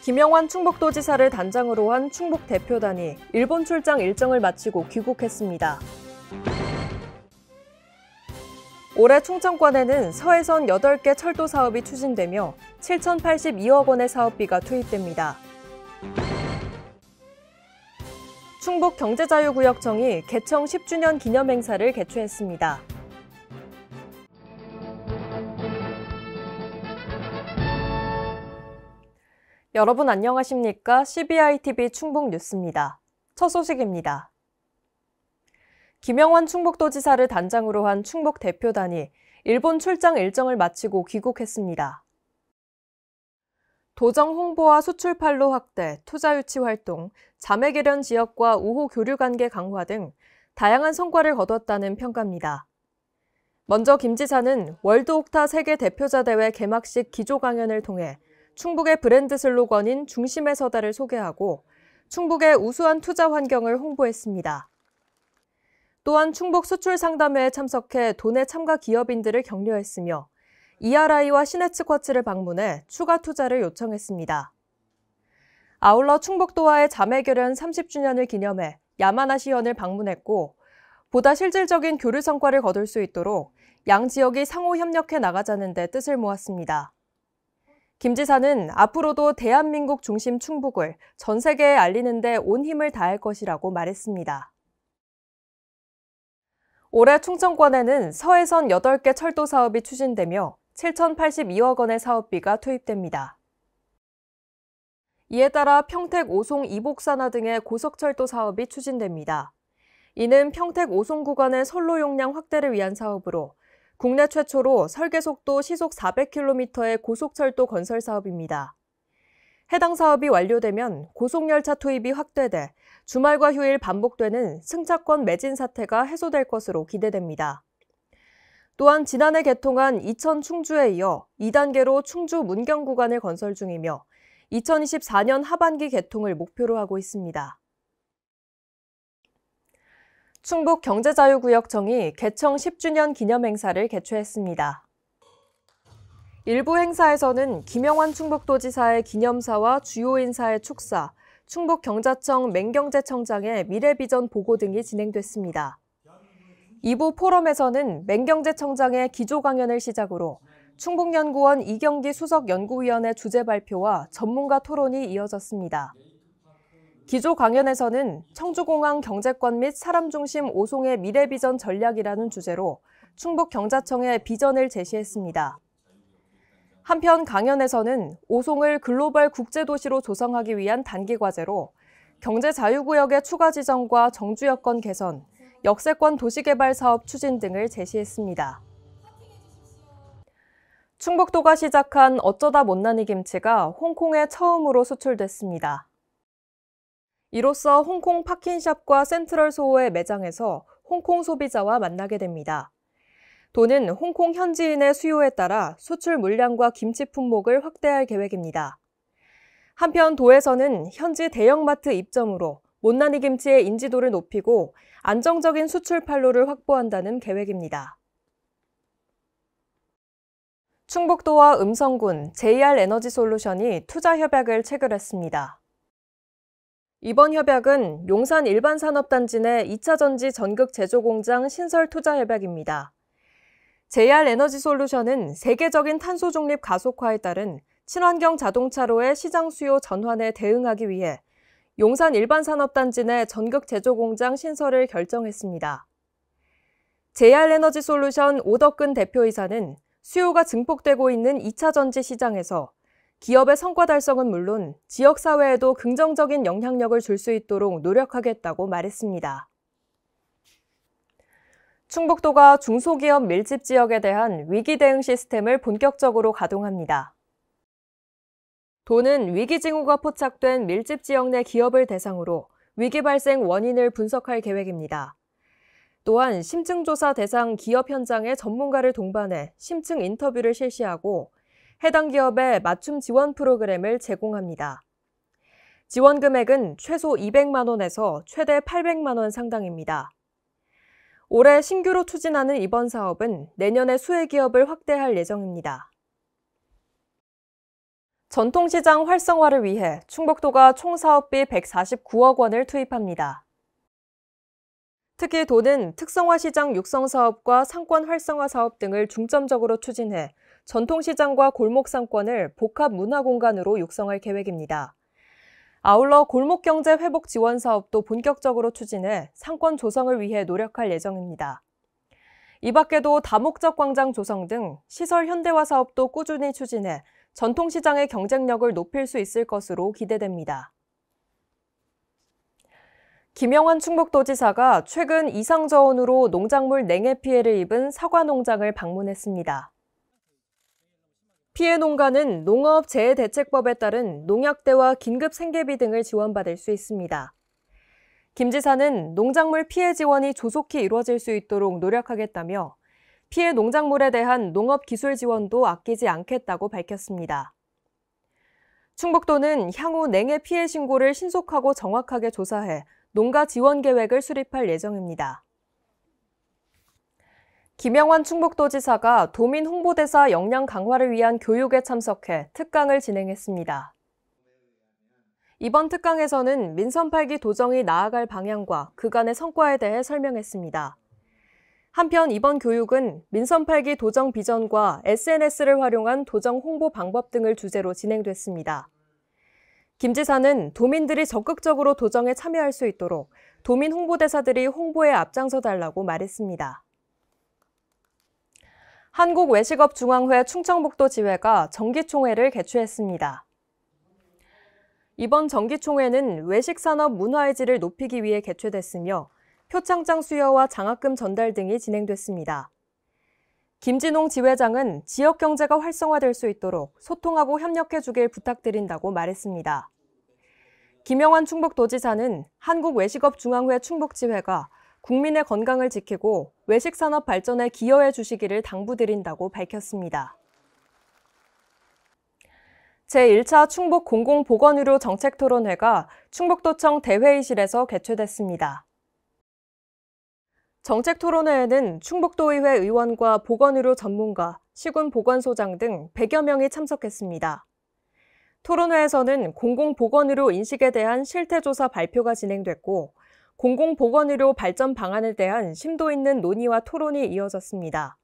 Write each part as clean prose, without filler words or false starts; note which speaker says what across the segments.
Speaker 1: 김영환 충북도지사를 단장으로 한 충북 대표단이 일본 출장 일정을 마치고 귀국했습니다. 올해 충청권에는 서해선 8개 철도 사업이 추진되며 7,082억 원의 사업비가 투입됩니다. 충북경제자유구역청이 개청 10주년 기념행사를 개최했습니다. 여러분 안녕하십니까? CBI-TV 충북뉴스입니다. 첫 소식입니다. 김영환 충북도지사를 단장으로 한 충북 대표단이 일본 출장 일정을 마치고 귀국했습니다. 도정 홍보와 수출판로 확대, 투자 유치 활동, 자매 결연 지역과 우호 교류 관계 강화 등 다양한 성과를 거뒀다는 평가입니다. 먼저 김 지사는 월드 옥타 세계 대표자 대회 개막식 기조 강연을 통해 충북의 브랜드 슬로건인 중심에 서다를 소개하고 충북의 우수한 투자 환경을 홍보했습니다. 또한 충북 수출 상담회에 참석해 도내 참가 기업인들을 격려했으며 ERI와 시네츠쿼츠를 방문해 추가 투자를 요청했습니다. 아울러 충북도와의 자매결연 30주년을 기념해 야마나시현을 방문했고 보다 실질적인 교류 성과를 거둘 수 있도록 양 지역이 상호 협력해 나가자는 데 뜻을 모았습니다. 김 지사는 앞으로도 대한민국 중심 충북을 전 세계에 알리는 데 온 힘을 다할 것이라고 말했습니다. 올해 충청권에는 서해선 8개 철도 사업이 추진되며 7,082억 원의 사업비가 투입됩니다. 이에 따라 평택 오송 이복산화 등의 고속철도 사업이 추진됩니다. 이는 평택 오송 구간의 선로 용량 확대를 위한 사업으로 국내 최초로 설계속도 시속 400km의 고속철도 건설 사업입니다. 해당 사업이 완료되면 고속열차 투입이 확대돼 주말과 휴일 반복되는 승차권 매진 사태가 해소될 것으로 기대됩니다. 또한 지난해 개통한 이천 충주에 이어 2단계로 충주 문경 구간을 건설 중이며 2024년 하반기 개통을 목표로 하고 있습니다. 충북경제자유구역청이 개청 10주년 기념행사를 개최했습니다. 일부 행사에서는 김영환 충북도지사의 기념사와 주요 인사의 축사, 충북경자청 맹경제청장의 미래비전 보고 등이 진행됐습니다. 2부 포럼에서는 맹경제청장의 기조 강연을 시작으로 충북연구원 이경기 수석연구위원의 주제 발표와 전문가 토론이 이어졌습니다. 기조 강연에서는 청주공항 경제권 및 사람 중심 오송의 미래비전 전략이라는 주제로 충북경자청의 비전을 제시했습니다. 한편 강연에서는 오송을 글로벌 국제도시로 조성하기 위한 단기 과제로 경제자유구역의 추가 지정과 정주 여건 개선, 역세권 도시개발 사업 추진 등을 제시했습니다. 충북도가 시작한 어쩌다 못난이 김치가 홍콩에 처음으로 수출됐습니다. 이로써 홍콩 파킨샵과 센트럴 소호의 매장에서 홍콩 소비자와 만나게 됩니다. 도는 홍콩 현지인의 수요에 따라 수출 물량과 김치 품목을 확대할 계획입니다. 한편 도에서는 현지 대형마트 입점으로 못난이 김치의 인지도를 높이고 안정적인 수출 판로를 확보한다는 계획입니다. 충북도와 음성군, JR에너지솔루션이 투자 협약을 체결했습니다. 이번 협약은 용산 일반산업단지 내 2차 전지 전극 제조공장 신설 투자 협약입니다. JR에너지솔루션은 세계적인 탄소 중립 가속화에 따른 친환경 자동차로의 시장 수요 전환에 대응하기 위해 용산 일반산업단지 내 전극 제조공장 신설을 결정했습니다. JR에너지솔루션 오덕근 대표이사는 수요가 증폭되고 있는 2차 전지 시장에서 기업의 성과 달성은 물론 지역사회에도 긍정적인 영향력을 줄 수 있도록 노력하겠다고 말했습니다. 충북도가 중소기업 밀집 지역에 대한 위기 대응 시스템을 본격적으로 가동합니다. 도는 위기 징후가 포착된 밀집 지역 내 기업을 대상으로 위기 발생 원인을 분석할 계획입니다. 또한 심층조사 대상 기업 현장의 전문가를 동반해 심층 인터뷰를 실시하고 해당 기업에 맞춤 지원 프로그램을 제공합니다. 지원 금액은 최소 200만 원에서 최대 800만 원 상당입니다. 올해 신규로 추진하는 이번 사업은 내년에 수혜 기업을 확대할 예정입니다. 전통시장 활성화를 위해 충북도가 총 사업비 149억 원을 투입합니다. 특히 도는 특성화 시장 육성 사업과 상권 활성화 사업 등을 중점적으로 추진해 전통시장과 골목 상권을 복합 문화 공간으로 육성할 계획입니다. 아울러 골목경제 회복 지원 사업도 본격적으로 추진해 상권 조성을 위해 노력할 예정입니다. 이 밖에도 다목적 광장 조성 등 시설 현대화 사업도 꾸준히 추진해 전통시장의 경쟁력을 높일 수 있을 것으로 기대됩니다. 김영환 충북도지사가 최근 이상저온으로 농작물 냉해 피해를 입은 사과 농장을 방문했습니다. 피해 농가는 농업재해대책법에 따른 농약대와 긴급 생계비 등을 지원받을 수 있습니다. 김 지사는 농작물 피해 지원이 조속히 이루어질 수 있도록 노력하겠다며 피해 농작물에 대한 농업기술 지원도 아끼지 않겠다고 밝혔습니다. 충북도는 향후 냉해 피해 신고를 신속하고 정확하게 조사해 농가 지원 계획을 수립할 예정입니다. 김영환 충북도지사가 도민 홍보대사 역량 강화를 위한 교육에 참석해 특강을 진행했습니다. 이번 특강에서는 민선 8기 도정이 나아갈 방향과 그간의 성과에 대해 설명했습니다. 한편 이번 교육은 민선 8기 도정 비전과 SNS를 활용한 도정 홍보 방법 등을 주제로 진행됐습니다. 김 지사는 도민들이 적극적으로 도정에 참여할 수 있도록 도민 홍보대사들이 홍보에 앞장서 달라고 말했습니다. 한국외식업중앙회 충청북도지회가 정기총회를 개최했습니다. 이번 정기총회는 외식산업 문화의 질을 높이기 위해 개최됐으며 표창장 수여와 장학금 전달 등이 진행됐습니다. 김진홍 지회장은 지역 경제가 활성화될 수 있도록 소통하고 협력해 주길 부탁드린다고 말했습니다. 김영환 충북도지사는 한국외식업중앙회 충북지회가 국민의 건강을 지키고 외식산업 발전에 기여해 주시기를 당부드린다고 밝혔습니다. 제1차 충북 공공보건의료 정책토론회가 충북도청 대회의실에서 개최됐습니다. 정책토론회에는 충북도의회 의원과 보건의료 전문가, 시군보건소장 등 100여 명이 참석했습니다. 토론회에서는 공공보건의료 인식에 대한 실태조사 발표가 진행됐고, 공공보건의료 발전 방안에 대한 심도 있는 논의와 토론이 이어졌습니다.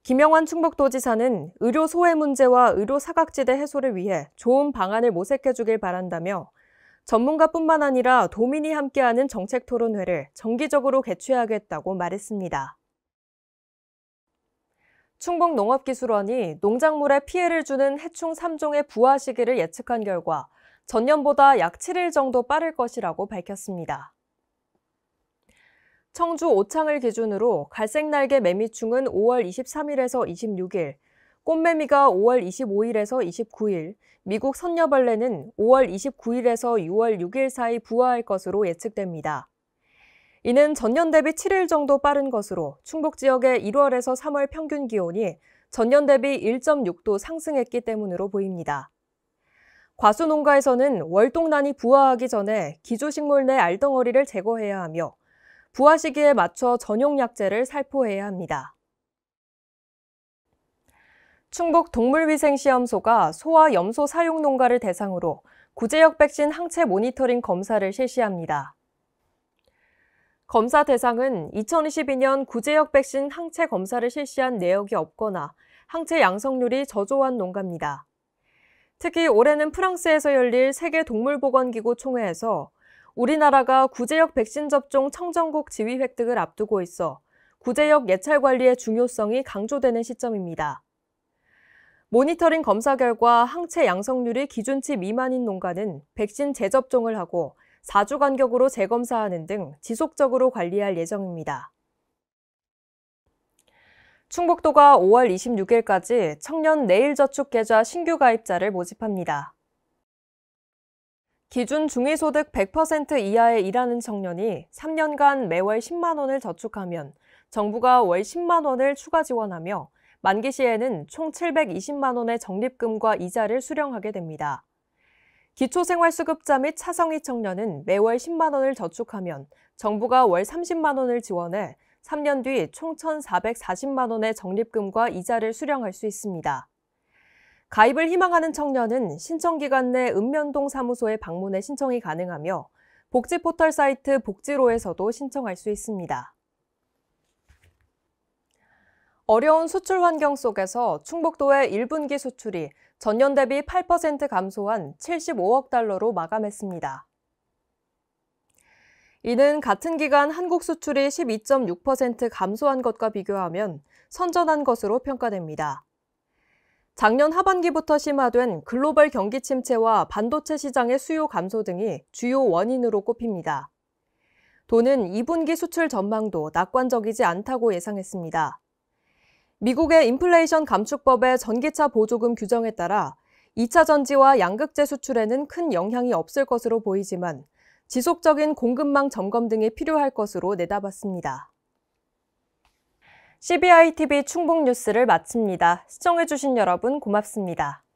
Speaker 1: 김영환 충북도지사는 의료 소외 문제와 의료 사각지대 해소를 위해 좋은 방안을 모색해 주길 바란다며 전문가뿐만 아니라 도민이 함께하는 정책 토론회를 정기적으로 개최하겠다고 말했습니다. 충북농업기술원이 농작물에 피해를 주는 해충 3종의 부화 시기를 예측한 결과 전년보다 약 7일 정도 빠를 것이라고 밝혔습니다. 청주 오창을 기준으로 갈색날개 매미충은 5월 23일에서 26일, 꽃매미가 5월 25일에서 29일, 미국 선녀벌레는 5월 29일에서 6월 6일 사이 부화할 것으로 예측됩니다. 이는 전년 대비 7일 정도 빠른 것으로 충북 지역의 1월에서 3월 평균 기온이 전년 대비 1.6도 상승했기 때문으로 보입니다. 과수농가에서는 월동란이 부화하기 전에 기조식물 내 알덩어리를 제거해야 하며 부화 시기에 맞춰 전용 약재를 살포해야 합니다. 충북 동물위생시험소가 소와 염소 사육 농가를 대상으로 구제역 백신 항체 모니터링 검사를 실시합니다. 검사 대상은 2022년 구제역 백신 항체 검사를 실시한 내역이 없거나 항체 양성률이 저조한 농가입니다. 특히 올해는 프랑스에서 열릴 세계동물보건기구 총회에서 우리나라가 구제역 백신 접종 청정국 지위 획득을 앞두고 있어 구제역 예찰 관리의 중요성이 강조되는 시점입니다. 모니터링 검사 결과 항체 양성률이 기준치 미만인 농가는 백신 재접종을 하고 4주 간격으로 재검사하는 등 지속적으로 관리할 예정입니다. 충북도가 5월 26일까지 청년 내일저축계좌 신규 가입자를 모집합니다. 기준 중위소득 100% 이하에 일하는 청년이 3년간 매월 10만 원을 저축하면 정부가 월 10만 원을 추가 지원하며 만기 시에는 총 720만 원의 적립금과 이자를 수령하게 됩니다. 기초생활수급자 및 차성위 청년은 매월 10만 원을 저축하면 정부가 월 30만 원을 지원해 3년 뒤 총 1,440만 원의 적립금과 이자를 수령할 수 있습니다. 가입을 희망하는 청년은 신청기간 내 읍면동 사무소에 방문해 신청이 가능하며 복지포털 사이트 복지로에서도 신청할 수 있습니다. 어려운 수출 환경 속에서 충북도의 1분기 수출이 전년 대비 8% 감소한 75억 달러로 마감했습니다. 이는 같은 기간 한국 수출이 12.6% 감소한 것과 비교하면 선전한 것으로 평가됩니다. 작년 하반기부터 심화된 글로벌 경기 침체와 반도체 시장의 수요 감소 등이 주요 원인으로 꼽힙니다. 도는 2분기 수출 전망도 낙관적이지 않다고 예상했습니다. 미국의 인플레이션 감축법의 전기차 보조금 규정에 따라 2차 전지와 양극재 수출에는 큰 영향이 없을 것으로 보이지만 지속적인 공급망 점검 등이 필요할 것으로 내다봤습니다. CBI TV 충북 뉴스를 마칩니다. 시청해주신 여러분 고맙습니다.